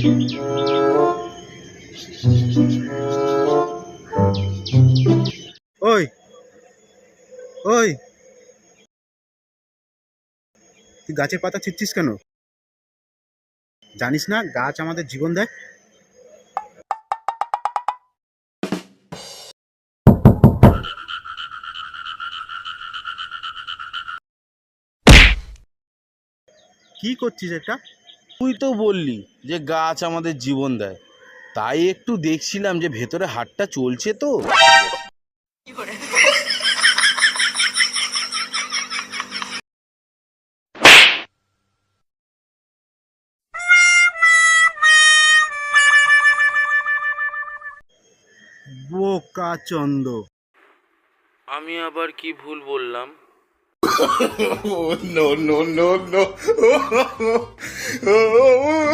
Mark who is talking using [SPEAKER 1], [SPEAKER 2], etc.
[SPEAKER 1] ওই ওই তুই গাছের পাতা ছিঁড়ছিস কেন? জানিস না গাছ আমাদের জীবন দেয়? কি করছিস এটা?
[SPEAKER 2] তুই তো বললি যে গাছ আমাদের জীবন দেয়, তাই একটু দেখছিলাম যে ভেতরে হাটটা চলছে তো।
[SPEAKER 1] বোকা চন্দ!
[SPEAKER 2] আমি আবার কি ভুল বললাম?
[SPEAKER 3] No, no, no, no.